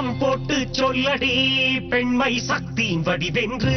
சத்தம் போட்டு சொல்லடி பெண்மை சக்தியின் வடிவென்று.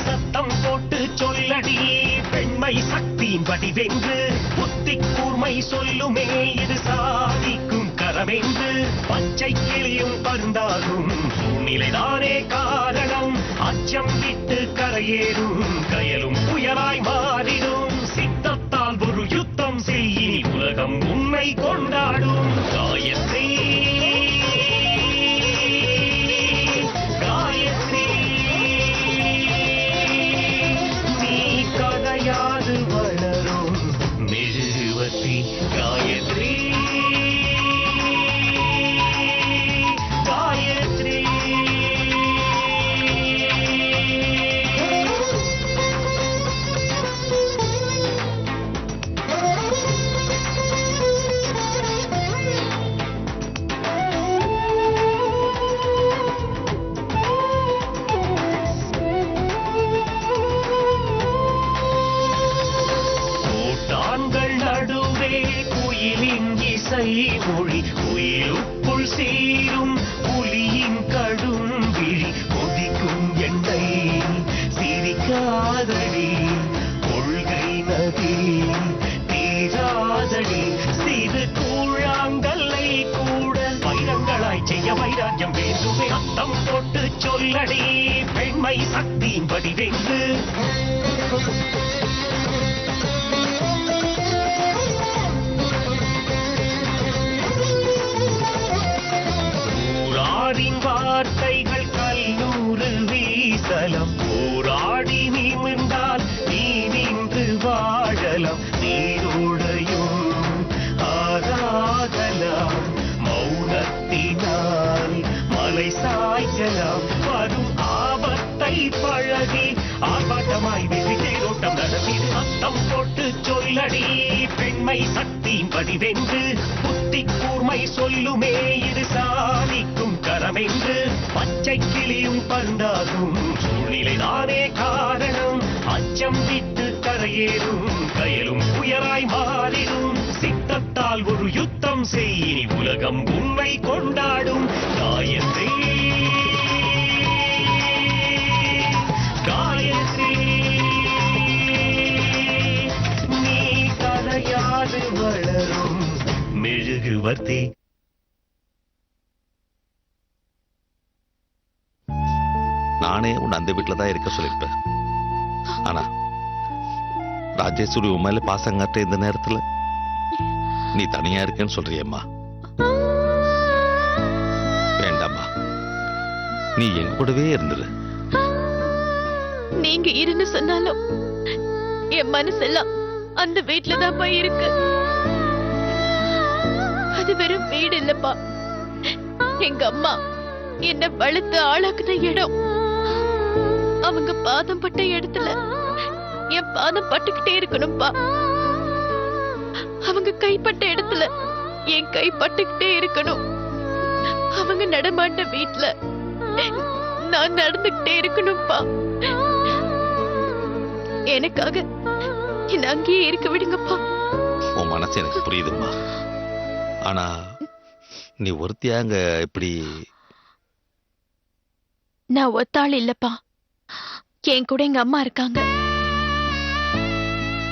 சத்தம் போட்டு சொல்லடி பெண்மை சக்தியின் வடிவென்று. புத்தி கூர்மை சொல்லுமே இது சாதிக்கும் கரமென்று. பச்சை கிளியும் பருந்தாகும் சூழ்நிலைதானே காரணம். அச்சம் விட்டு கரையேறும் கயலும் புயலாய் மாறிடும். சித்தத்தால் ஒரு யுத்தம் செய் உலகம் உண்மை கொண்டாடும். காயத்ரி காயத்ரி நீ கதையாது வளரும் மெழுகுவர்த்தி. காயத்ரி காயத்ரி கூட்டான்கள் நடுவே குயிலின் இசை மொழி. குயிலுக்குள் சீரும் புலியின் கடும் விழி. கொதிக்கும் எண்ணெய் சிரிக்காதடி கொள்கை நதி தீராதடி. சிறு கூழாங்கல்லை கூட வைரங்களாய் செய்ய வைராக்கியம் வேண்டுமே. சத்தம் போட்டு சொல்லடி பெண்மை சக்தியின் வடிவென்று. ஊராரின் வார்த்தைகள் கல்லூறு வீசலம். போராடி நிமிர்ந்தால் நீ நின்று வாழலாம். நீரோடையும் ஆராதலாம். மௌனத்தினால் மலை சாய்க்கலாம். வரும் ஆபத்தை பழகி ஆர்ப்பாட்டமாய் வெறி தேரோட்டம் நடத்தி. சத்தம் போட்டு சொல்லடி பெண்மை சக்தியின் வடிவென்று. புத்தி கூர்மை சொல்லுமே இது சாதிக்கும் கரமென்று. பச்சை கிளியும் பருந்தாகும் சூழ்நிலைதானே காரணம். அச்சம் விட்டு கரையேறும் கயலும் புயலாய் மாறிடும். சித்தத்தால் ஒரு யுத்தம் செய் உலகம் உண்மை கொண்டாடும். காயத்ரி காயத்ரி நீ கரையாது வளரும் மெழுகுவர்த்தி. நானே உன்னை அந்த வீட்டில் தான் இருக்க சொல்லியிருப்பேன். ஆனா ராஜேஸ்வரி உன் மேல பாசம் காட்ட இந்த நேரத்துல நீ தனியா இருக்கேன்னு சொல்றியம்மா. வேண்டாம்மா, நீ என் கூடவே இருந்துரு. நீங்க இருந்து சொன்னாலும் என் மனசெல்லாம் அந்த வீட்டுல தான் போய் இருக்கு. அது வெறும் வீடு இல்லப்பா, எங்க அம்மா என்ன வளர்த்து ஆளாக்குன இடம். அவங்க பாதம் பட்ட இடத்துல என் பாதம் பட்டுக்கிட்டே இருக்கணும்பா. அவங்க கைப்பட்ட இடத்துல என் கை பட்டுக்கிட்டே இருக்கணும். அவங்க நடமாட்ட வீட்டுல நான் நடந்துகிட்டே இருக்கணும்பா. எனக்காக என்ன அங்கேயே இருக்க விடுங்கப்பா. உன் மனசு எனக்கு புரியுதும்மா. ஆனா நீ ஒருத்தியாங்க இப்படி. நான் ஒத்தாள் இல்லப்பா, என் கூட எங்க அம்மா இருக்காங்க.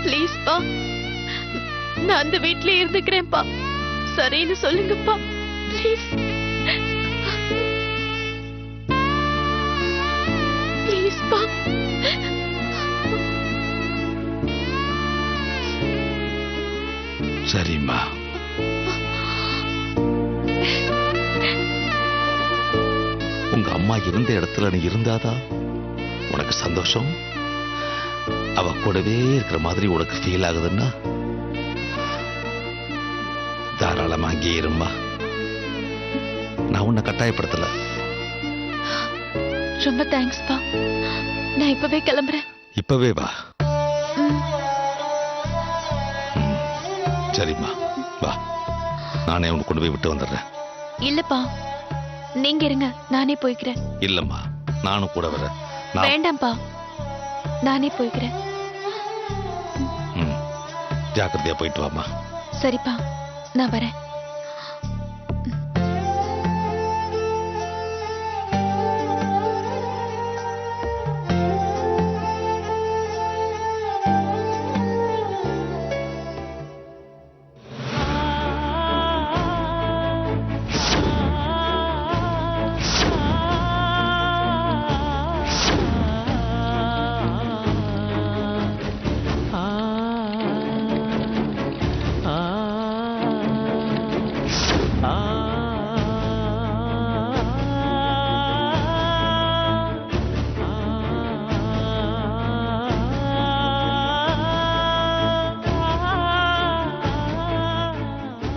பிளீஸ்பா, நான் அந்த வீட்ல இருந்துக்கிறேன்ப்பா. சரின்னு சொல்லுங்கப்பா ப்ளீஸ். ப்ளீஸ்பா. சரிம்மா. உங்க அம்மா இருந்த இடத்துல நீ இருந்தாதான் உனக்கு சந்தோஷம். அவ கூடவே இருக்கிற மாதிரி உனக்கு ஃபீல் ஆகுதுன்னா தாராளமா அங்கே இருமா. நான் உன்னை கட்டாயப்படுத்தல. ரொம்ப தேங்க்ஸ்பா. நான் இப்பவே கிளம்புறேன். இப்பவே வா. சரிம்மா வா, நானே உனக்கு கொண்டு போய் விட்டு வந்துடுறேன். இல்லப்பா, நீங்க இருங்க, நானே போய்க்கிறேன். இல்லம்மா, நானும் கூட வரேன். வேண்டாம்ப்பா, நானே போய்க்கிறேன். ஜாக்கிரதையா போயிட்டு வாமா. சரிப்பா, நான் வரேன்.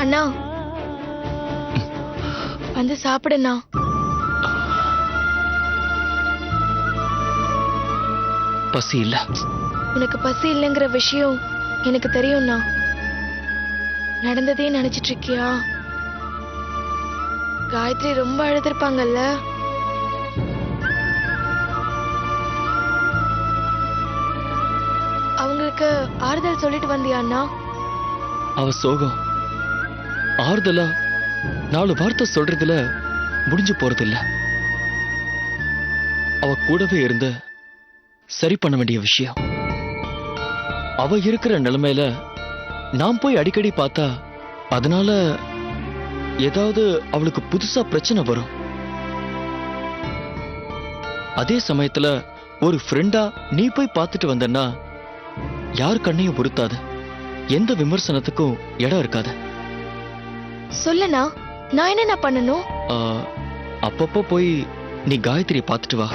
அண்ணா வந்து சாப்பிடுண்ணா. பசி இல்ல. உனக்கு பசி இல்லைங்கிற விஷயம் எனக்கு தெரியும்ண்ணா. நடந்ததே நினைச்சிட்டு இருக்கியா? காயத்ரி ரொம்ப அழுதுருப்பாங்கல்ல. அவங்களுக்கு ஆறுதல் சொல்லிட்டு வந்தியா அண்ணா? அவ சோகம் ஆறுதலா 4 வார்த்தை சொல்றதுல முடிஞ்சு போறது இல்ல. அவ கூடவே இருந்து சரி பண்ண வேண்டிய விஷயம். அவ இருக்கிற நிலைமையில நான் போய் அடிக்கடி பார்த்தா அதனால ஏதாவது அவளுக்கு புதுசா பிரச்சனை வரும். அதே சமயத்துல ஒரு ஃப்ரெண்டா நீ போய் பார்த்துட்டு வந்தன்னா யார் கண்ணையும் பொறுத்தாது, எந்த விமர்சனத்துக்கும் இடம் இருக்காது. சொல்லனா நான் என்ன பண்ணணும்? அப்பப்போ போய் நீ காயத்ரியை பார்த்துட்டு வா.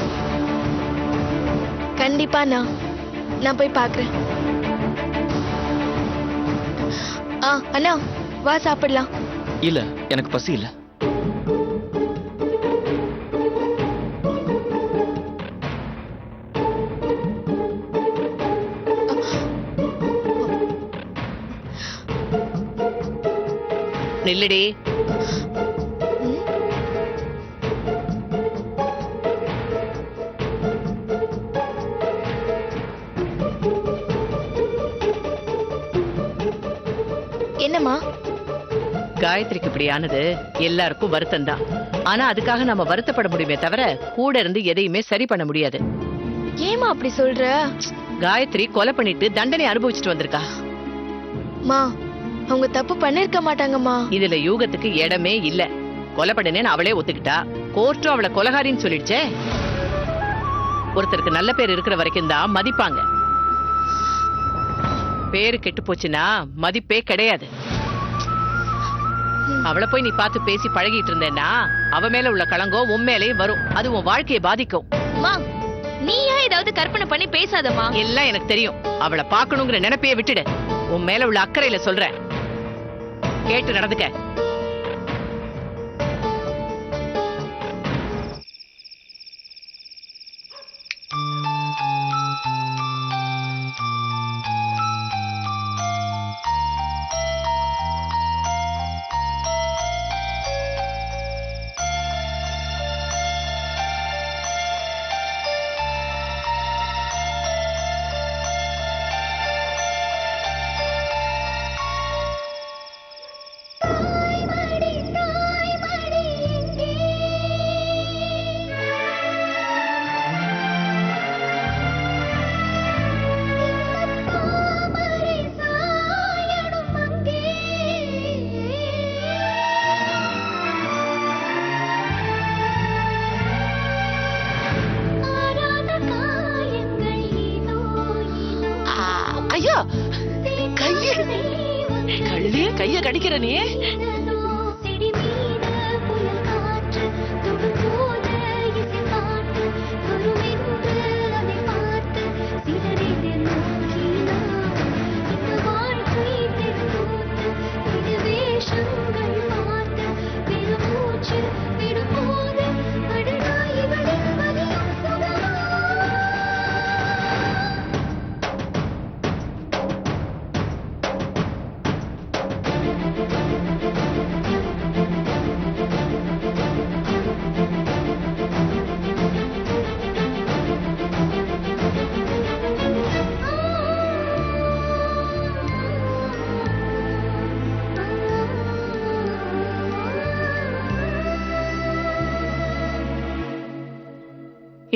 கண்டிப்பா நான் போய் பார்க்கறேன். அண்ணா வா சாப்பிடலாம். இல்ல எனக்கு பசி இல்ல. நில்லடி. என்னம்மா? காயத்ரிக்கு இப்படியானது எல்லாருக்கும் வருத்தம் தான். ஆனா அதுக்காக நம்ம வருத்தப்பட முடியுமே தவிர கூட இருந்து எதையுமே சரி பண்ண முடியாது. ஏமா அப்படி சொல்ற? காயத்ரி கொலை பண்ணிட்டு தண்டனை அனுபவிச்சுட்டு வந்திருக்கா. மா அவங்க தப்பு பண்ணிருக்க மாட்டாங்கம்மா. இதுல யூகத்துக்கு இடமே இல்ல. கொலை பண்ணனேன்னு அவளே ஒத்துக்கிட்டா. கோர்ட்டும் அவளை கொலைகாரின்னு சொல்லிடுச்சே. ஒருத்தருக்கு நல்ல பேர் இருக்கிற வரைக்கும் தான் மதிப்பாங்க. பேரு கெட்டு போச்சுன்னா மதிப்பே கிடையாது. அவளை போய் நீ பார்த்து பேசி பழகிட்டு இருந்தேன்னா அவ மேல உள்ள களங்கம் உன் மேலேயே வரும். அது உன் வாழ்க்கையை பாதிக்கும். நீ ஏன் ஏதாவது கற்பனை பண்ணி பேசாதம்மா. எல்லாம் எனக்கு தெரியும். அவளை பார்க்கணுங்கிற நினைப்பையே விட்டுடு. உன் மேல உள்ள அக்கறையில சொல்றேன். கேட்டு நடந்துக்க. கைய கடிக்கிற நீ.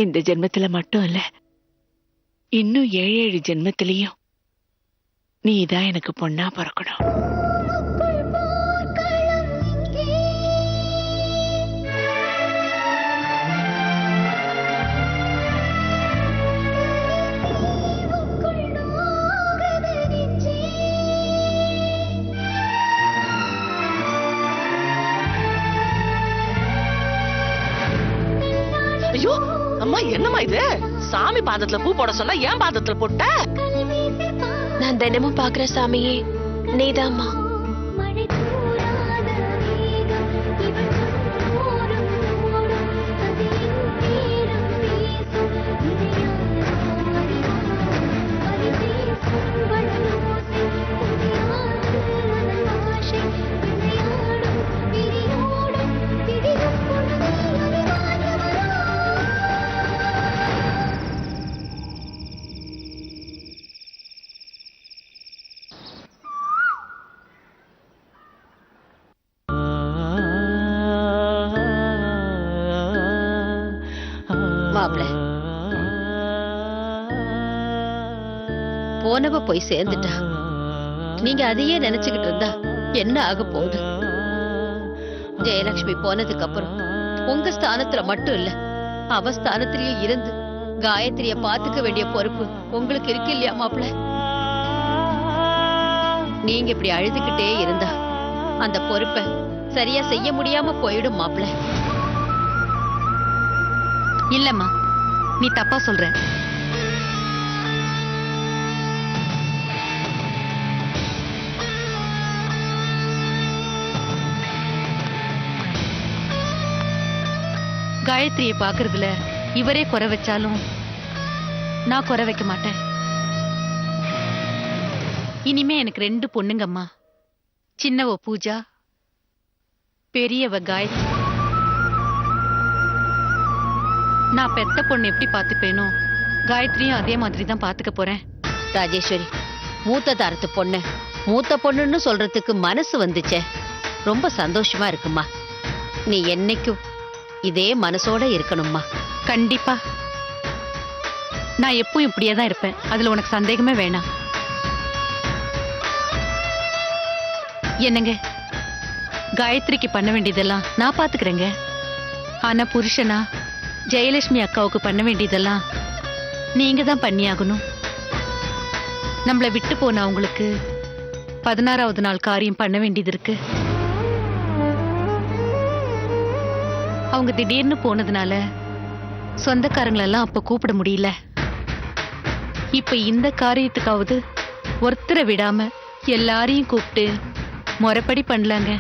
இந்த ஜென்மத்துல மட்டும் இல்ல, இன்னும் 7 ஜென்மத்திலையும் நீதான் எனக்கு பொண்ணா பிறக்கணும். ஐயோ அம்மா, என்னம்மா இது? சாமி பாதத்துல பூ போட சொன்னா ஏன் பாதத்துல போட்ட? நான் தினமும் பாக்குற சாமியே நீதாம்மா. மாப்ள, போனவ போய் சேர்ந்துட்டா. நீங்க அதையே நினைச்சுக்கிட்டு இருந்தா என்ன ஆக போகுது? ஜெயலட்சுமி போனதுக்கு அப்புறம் உங்க ஸ்தானத்துல மட்டும் இல்ல, அவ ஸ்தானத்திலேயே இருந்து காயத்ரிய பாத்துக்க வேண்டிய பொறுப்பு உங்களுக்கு இருக்கு இல்லையா மாப்ள? நீங்க இப்படி அழுதுகிட்டே இருந்தா அந்த பொறுப்பை சரியா செய்ய முடியாம போயிடும் மாப்ள. இல்லம்மா, நீ தப்பா சொல்ற. காயத்ரியை பாக்குறதுல இவரே குறை வச்சாலும் நான் குறை வைக்க மாட்டேன். இனிமே எனக்கு 2 பொண்ணுங்கம்மா. சின்னவ பூஜா, பெரியவ காயத்ரி. நான் பெத்த பொண்ணு எப்படி பாத்துப்பேனோ காயத்ரியும் அதே மாதிரி தான் பாத்துக்க போறேன். ராஜேஸ்வரி, மூத்த தாரத்து பொண்ணு மூத்த பொண்ணுன்னு சொல்றதுக்கு மனசு வந்துச்சே, ரொம்ப சந்தோஷமா இருக்குமா. நீ என்னைக்கும் இதே மனசோட இருக்கணும்மா. கண்டிப்பா நான் எப்பவும் இப்படியே தான் இருப்பேன். அதுல உனக்கு சந்தேகமே வேணாம். என்னங்க, காயத்ரிக்கு பண்ண வேண்டியதெல்லாம் நான் பாத்துக்கிறேங்க. ஆனா புருஷனா ஜெயலட்சுமி அக்காவுக்கு பண்ண வேண்டியதெல்லாம் நீங்க தான் பண்ணியாகணும். நம்மள விட்டு போன அவங்களுக்கு 16வது நாள் காரியம் பண்ண வேண்டியது இருக்கு. அவங்க திடீர்னு போனதுனால சொந்தக்காரங்களெல்லாம் அப்ப கூப்பிட முடியல. இப்ப இந்த காரியத்துக்காவது ஒருத்தரை விடாம எல்லாரையும் கூப்பிட்டு முறைப்படி பண்ணலாங்க.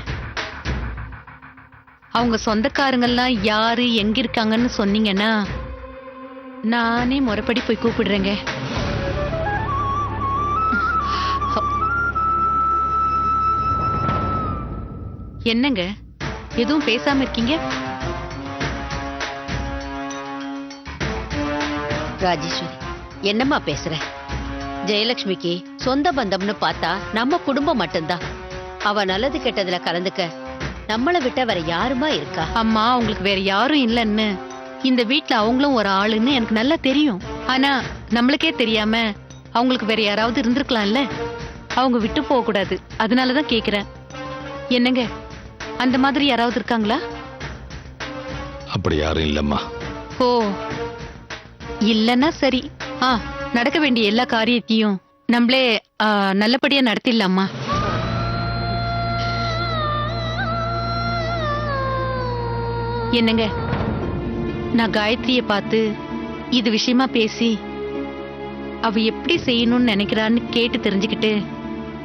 அவங்க சொந்தக்காரங்கெல்லாம் யாரு எங்க இருக்காங்கன்னு சொன்னீங்கன்னா நானே முறைப்படி போய் கூப்பிடுறேங்க. என்னங்க எதுவும் பேசாம இருக்கீங்க? ராஜேஸ்வரி, என்னம்மா பேசுற? ஜெயலட்சுமிக்கு சொந்த பந்தம்னு பார்த்தா நம்ம குடும்பம் மட்டும்தான். அவ நல்லது கெட்டதுல கலந்துக்க நம்மளை விட்ட வேற யாருமா இருக்கா? அம்மா, உங்களுக்கு வேற யாரும் இல்லைன்னு இந்த வீட்ல அவங்களும் ஒரு ஆளுன்னு எனக்கு நல்லா தெரியும். ஆனா நம்மளுக்கே தெரியாம அவங்களுக்கு வேற யாராவது இருந்திருக்கலாம்ல. அவங்க விட்டு போக கூடாது, அதனாலதான் கேக்குறேன். என்னங்க, அந்த மாதிரி யாராவது இருக்காங்களா? அப்படி யாரும் இல்லம்மா. ஓ, இல்லன்னா சரி. நடக்க வேண்டிய எல்லா காரியத்தையும் நம்மளே நல்லபடியா நடத்திடலாமா? என்னங்க, நான் காயத்ரிய பார்த்து இது விஷயமா பேசி அவ எப்படி செய்யணும்னு நினைக்கிறான்னு கேட்டு தெரிஞ்சுக்கிட்டு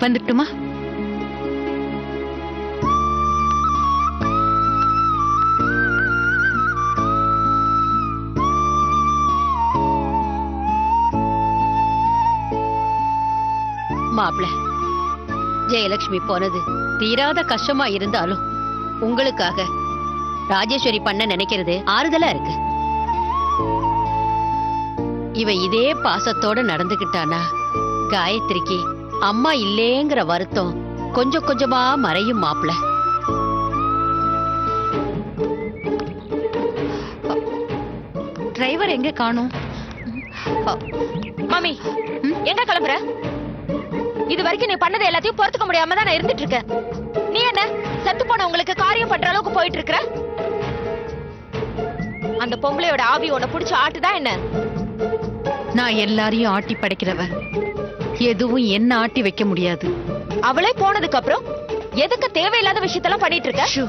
வந்துட்டுமா? மாப்ள, ஜெயலட்சுமி போனது தீராத கஷ்டமா இருந்தாலும் உங்களுக்காக ராஜேஸ்வரி பண்ண நினைக்கிறது ஆறுதலா இருக்கு. இவ இதே பாசத்தோட நடந்துகிட்டானா காயத்ரிக்கு அம்மா இல்லேங்கிற வருத்தம் கொஞ்சம் கொஞ்சமா மறையும் மாப்ள. டிரைவர் கணவர் எங்க காணோம்? மாமி எங்க கிளம்புற? இது வரைக்கும் நீ பண்ணது எல்லாத்தையும் பொறுத்துக்க முடியாம தான் நான் இருந்துட்டு இருக்கேன். நீ என்ன செத்து போனவங்களுக்கு காரியம் பண்ற அளவுக்கு போயிட்டு இருக்கிற? அந்த பொம்பளையோட ஆவி உன்னை புடிச்சு ஆட்டுதா என்ன? நான் எல்லாரையும் ஆட்டி படைக்கிறவ, எதுவும் என்ன ஆட்டி வைக்க முடியாது. அவளே போனதுக்கு அப்புறம் எதுக்கு தேவையில்லாத விஷயத்தெல்லாம் பண்ணிட்டு இருக்க? ஷூ.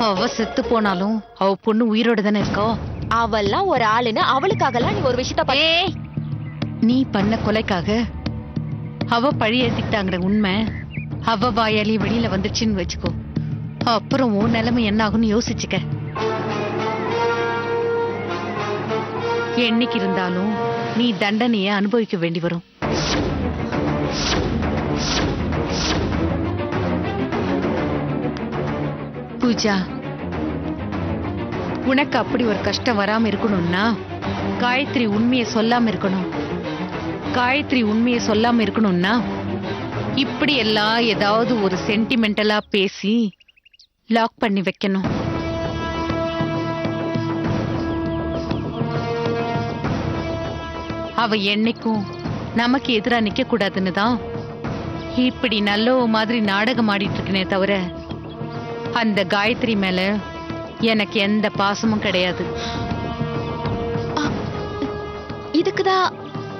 அவ செத்து போனாலும் அவ பொண்ணு உயிரோட தானே இருக்கா. அவெல்லாம் ஒரு ஆளுன்னு அவளுக்காகலாம் நீ ஒரு விஷயத்த ஏய், நீ பண்ண கொலைக்காக அவ பழி ஏத்திக்கிட்டாங்கிற உண்மை அவ வாயாலே வெளியில வந்துச்சுன்னு வச்சுக்கோ, அப்புறம் உன் நிலைமை என்ன ஆகும்னு யோசிச்சுக்க. என்னைக்கு இருந்தாலும் நீ தண்டனைய அனுபவிக்க வேண்டி வரும். பூஜா, உனக்கு அப்படி ஒரு கஷ்டம் வராம இருக்கணும்னா காயத்ரி உண்மையை சொல்லாம இருக்கணும். காயத்ரி உண்மையை சொல்லாம இருக்கணும்னா இப்படி எல்லாம் ஏதாவது ஒரு சென்டிமெண்டலா பேசி லாக் பண்ணி வைக்கணும். அவ என்னைக்கும் நமக்கு எதிரா நிக்க கூடாதுன்னு தான் இப்படி நல்ல மாதிரி நாடகம் ஆடிட்டு இருக்கனே தவிர அந்த காயத்ரி மேல எனக்கு எந்த பாசமும் கிடையாது. இதுக்குதான்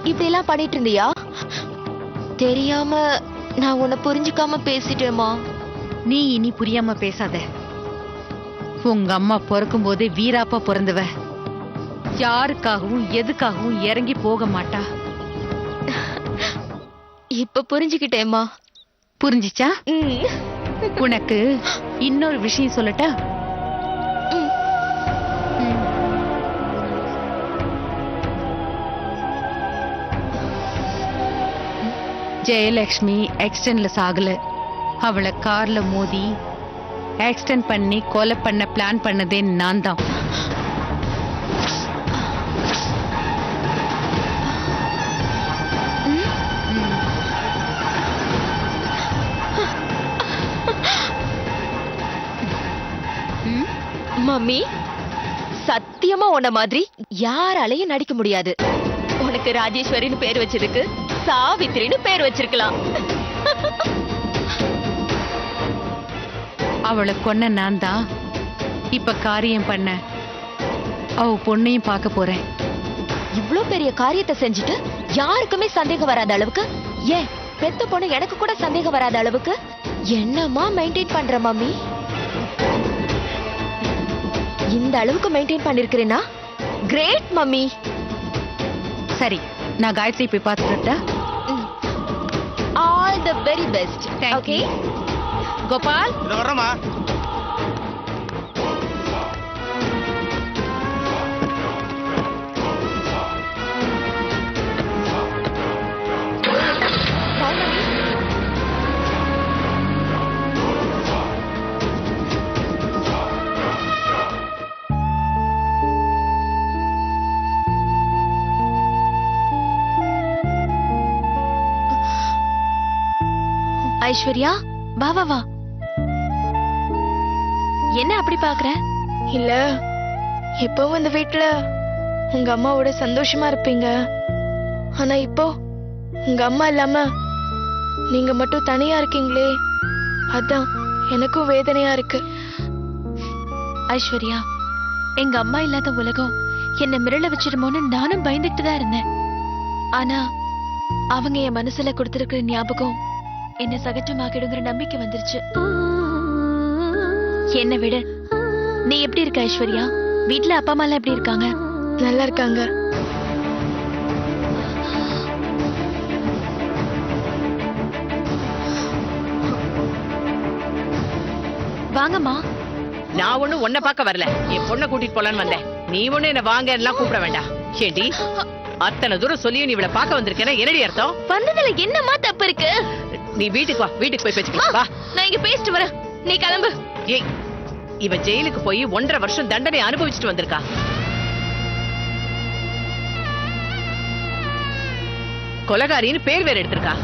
இப்படி எல்லாம் பண்ணிட்டு இருந்தியா? தெரியாம நான் உன்னை புரிஞ்சுக்காம பேசிட்டேமா. நீ இனி புரியாம பேசாத. உங்க அம்மா பிறக்கும் போதே வீராப்பா பிறந்தவ, யாருக்காகவும் எதுக்காகவும் இறங்கி போக மாட்டா. இப்ப புரிஞ்சுக்கிட்டேம்மா. புரிஞ்சிச்சா? உனக்கு இன்னொரு விஷயம் சொல்லட்டா? ஜெயலட்சுமி ஆக்சிடென்ட்ல சாகல, அவளை கார்ல மோதி ஆக்சிடென்ட் பண்ணி கொலை பண்ண பிளான் பண்ணதே நான் தான். மம்மி, சத்தியமா உன்ன மாதிரி யாராலையும் நடிக்க முடியாது. உனக்கு ராஜேஸ்வரின்னு பேர் வச்சதுக்கு சாவித்திரின்னு பேர் வச்சிருக்கலாம். அவளை கொன்ன நான் தான் இப்ப காரியம் பண்ண அவ பொண்ணையும் பார்க்க போறேன். இவ்ளோ பெரிய காரியத்தை செஞ்சுட்டு யாருக்குமே சந்தேகம் வராத அளவுக்கு, ஏன் பெத்த பொண்ணு எனக்கு கூட சந்தேகம் வராத அளவுக்கு என்னமா மெயின்டைன் பண்ற மம்மி? இந்த அளவுக்கு மெயின்டைன் பண்ணிருக்கிறேன்னா கிரேட் மம்மி. சரி, நான் காயத்ரி போய் பார்த்துட்டா? All the very best. Thank okay you. Gopal, வரமா ஐஸ்வர்யா, வா வா வா. என்ன அப்படி பாக்குற? இல்ல, எப்பவும் இந்த வீட்டுல உங்க அம்மாவோட சந்தோஷமா இருப்பீங்க. ஆனா இப்போ உங்க அம்மா இல்லாம நீங்க மட்டும் தனியா இருக்கீங்களே, அதான் எனக்கும் வேதனையா இருக்கு. ஐஸ்வர்யா, எங்க அம்மா இல்லாத உலகம் என்ன மிரள வச்சிருமோன்னு நானும் பயந்துட்டு தான் இருந்தேன். ஆனா அவங்க என் மனசுல கொடுத்திருக்கிற ஞாபகம் என்ன சகஜமாக்கிடுங்கிற நம்பிக்கை வந்துருச்சு. என்ன விட நீ எப்படி இருக்க ஐஸ்வர்யா? வீட்ல அப்பா அம்மா எல்லாம் எப்படி இருக்காங்க? நல்லா இருக்காங்க. வாங்கம்மா. நான் ஒண்ணும் உன்னை பார்க்க வரல, என் பொண்ணை கூட்டிட்டு போலான்னு வந்தேன். நீ ஒண்ணு என்ன வாங்க எல்லாம் கூப்பிட வேண்டாம். ஏண்டி அத்தனை தூரம் சொல்லியும் நீ இவளை பார்க்க வந்திருக்கேன்னா என்னடி அர்த்தம்? வந்ததுல என்னமா தப்பு இருக்கு? நீ வீட்டுக்கு வா, வீட்டுக்கு போய் பேசிக்கலாம் வா. நான் இங்க பேசிட்டு வரேன், நீ கிளம்பு. ஏய், இவ ஜெயிலுக்கு போய் 1.5 வருஷம் தண்டனை அனுபவிச்சுட்டு வந்திருக்கா. கொலகாரின்னு பேர் வேற எடுத்திருக்கா.